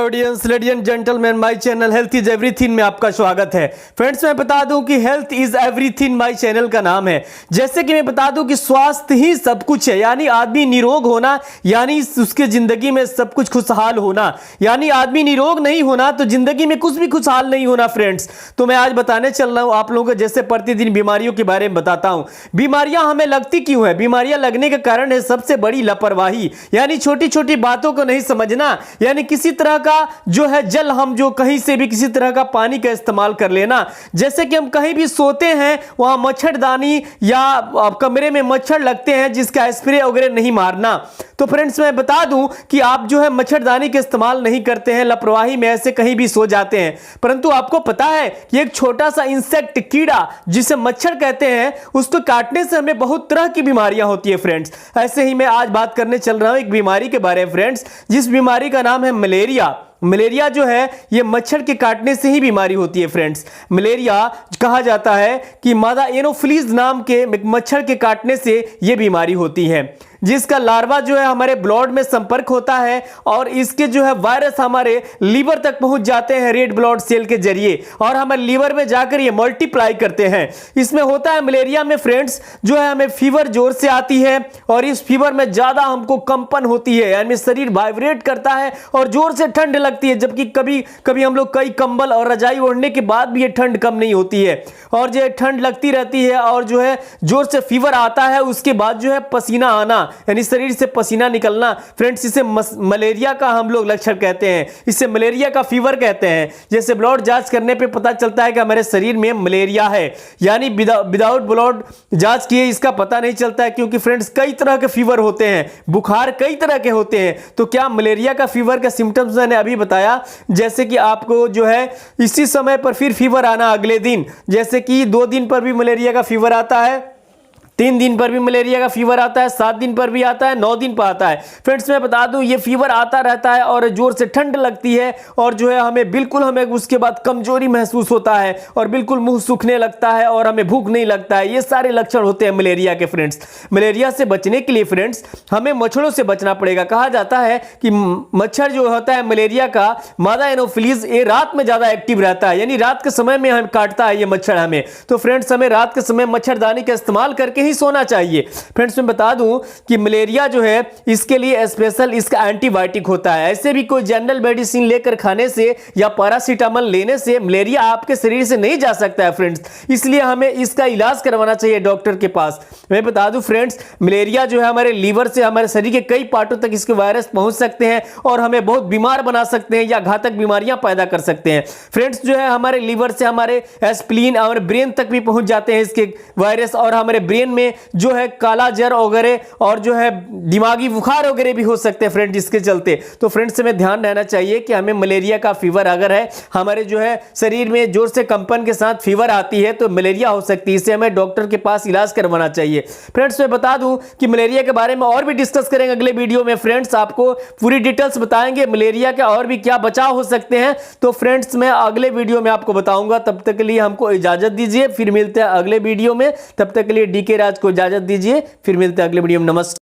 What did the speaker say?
Audience, ladies and gentleman, my channel health is everything में आपका स्वागत है। फ्रेंड्स, मैं बता दूं कि health is everything my channel का नाम है। जैसे कि मैं बता दूं कि स्वास्थ्य ही सब कुछ है, यानी आदमी निरोग होना, यानी उसके जिंदगी में सब कुछ खुशहाल होना, यानी आदमी निरोग नहीं होना तो जिंदगी में कुछ भी खुशहाल नहीं होना। फ्रेंड्स, तो मैं आज बताने चल रहा हूं आप लोगों को, जैसे प्रतिदिन बीमारियों के बारे में बताता हूं। बीमारियां हमें लगती क्यों है? बीमारियां लगने का कारण है सबसे बड़ी लापरवाही, यानी छोटी छोटी बातों को नहीं समझना, यानी किसी तरह का जो है जल, हम जो कहीं से भी किसी तरह का पानी का इस्तेमाल कर लेना। जैसे कि हम कहीं भी सोते हैं, वहां मच्छरदानी या कमरे में मच्छर लगते हैं जिसका स्प्रे वगैरह नहीं मारना। तो फ्रेंड्स, मैं बता दूं कि आप जो है मच्छरदानी का इस्तेमाल नहीं करते हैं, लापरवाही में ऐसे कहीं भी सो जाते हैं। परंतु आपको पता है कि एक छोटा सा इंसेक्ट, कीड़ा जिसे मच्छर कहते हैं, उसको काटने से हमें बहुत तरह की बीमारियां होती है। फ्रेंड्स, ऐसे ही मैं आज बात करने चल रहा हूं एक बीमारी के बारे में फ्रेंड्स, जिस बीमारी का नाम है मलेरिया। मलेरिया जो है ये मच्छर के काटने से ही बीमारी होती है। फ्रेंड्स, मलेरिया कहा जाता है कि मादा एनोफिलीज नाम के मच्छर के काटने से ये बीमारी होती है, जिसका लार्वा जो है हमारे ब्लड में संपर्क होता है और इसके जो है वायरस हमारे लीवर तक पहुंच जाते हैं रेड ब्लड सेल के जरिए, और हमारे लीवर में जाकर ये मल्टीप्लाई करते हैं। इसमें होता है मलेरिया में फ्रेंड्स जो है हमें फीवर जोर से आती है, और इस फीवर में ज्यादा हमको कंपन होती है, यानी शरीर वाइब्रेट करता है और जोर से ठंड लगती है। जबकि कभी कभी हम लोग कई कंबल और रजाई ओढ़ने के बाद भी ये ठंड कम नहीं होती है, और जो ठंड लगती रहती है और जो है जोर से फीवर आता है। उसके बाद जो है पसीना आना, यानी शरीर से पसीना निकलना। फ्रेंड्स, इसे मलेरिया का हम लोग लक्षण कहते हैं, इसे मलेरिया का फीवर कहते हैं। जैसे ब्लड जांच करने पे पता चलता है कि हमारे शरीर में मलेरिया है, यानी विदाउट ब्लड जांच किए इसका पता नहीं चलता है, क्योंकि फ्रेंड्स कई तरह के फीवर होते हैं, बुखार कई तरह के होते हैं। तो क्या मलेरिया का फीवर का सिम्टम्स मैंने अभी बताया, जैसे कि आपको जो है इसी समय पर फिर फीवर आना अगले दिन, जैसे कि 2 दिन पर भी मलेरिया का फीवर आता है, 3 दिन पर भी मलेरिया का फीवर आता है, 7 दिन पर भी आता है, 9 दिन पर आता है। फ्रेंड्स, मैं बता दूं ये फीवर आता रहता है और जोर से ठंड लगती है, और जो है हमें उसके बाद कमजोरी महसूस होता है और बिल्कुल मुंह सूखने लगता है और हमें भूख नहीं लगता है। ये सारे लक्षण होते हैं मलेरिया के। फ्रेंड्स, मलेरिया से बचने के लिए फ्रेंड्स हमें मच्छरों से बचना पड़ेगा। कहा जाता है कि मच्छर जो होता है मलेरिया का, मादा एनोफिलीज, ये रात में ज्यादा एक्टिव रहता है, यानी रात के समय में हम काटता है ये मच्छर हमें। तो फ्रेंड्स, हमें रात के समय मच्छरदानी का इस्तेमाल करके ही सोना चाहिए। फ्रेंड्स, मैं बता दूं कि मलेरिया जो है इसके लिए स्पेशल इसका एंटीबायोटिक होता है। ऐसे भी कोई जनरल मेडिसिन लेकर खाने से या पैरासीटामोल लेने से मलेरिया आपके शरीर से नहीं जा सकता है। फ्रेंड्स, इसलिए हमें इसका इलाज करवाना चाहिए डॉक्टर के पास। मैं बता दूं फ्रेंड्स, मलेरिया जो है हमारे लीवर से हमारे शरीर के कई पार्टों तक इसके वायरस पहुंच सकते हैं और हमें बहुत बीमार बना सकते हैं या घातक बीमारियां पैदा कर सकते हैं। फ्रेंड्स, जो है हमारे लीवर से हमारे स्प्लीन और ब्रेन तक भी पहुंच जाते हैं इसके वायरस, और हमारे ब्रेन में जो है काला जर वगैरह और जो है दिमागी बुखार वगैरह भी हो सकते हैं फ्रेंड्स इसके चलते। तो फ्रेंड्स, हमें ध्यान रहना चाहिए कि हमें मलेरिया का फीवर अगर है, हमारे जो है शरीर में जोर से कंपन के साथ फीवर आती है तो मलेरिया हो सकती है, इसे हमें डॉक्टर के पास इलाज करवाना चाहिए। फ्रेंड्स, मैं बता दूं कि मलेरिया के बारे में और भी डिस्कस करेंगे अगले वीडियो में। फ्रेंड्स, आपको पूरी डिटेल्स बताएंगे मलेरिया के और भी क्या बचाव हो सकते हैं। तो फ्रेंड्स, मैं अगले वीडियो में आपको बताऊंगा। तब तक के लिए हमको इजाजत दीजिए, फिर मिलते हैं अगले वीडियो में। तब तक के लिए डीके राज को इजाजत दीजिए, फिर मिलते हैं अगले वीडियो में। नमस्कार।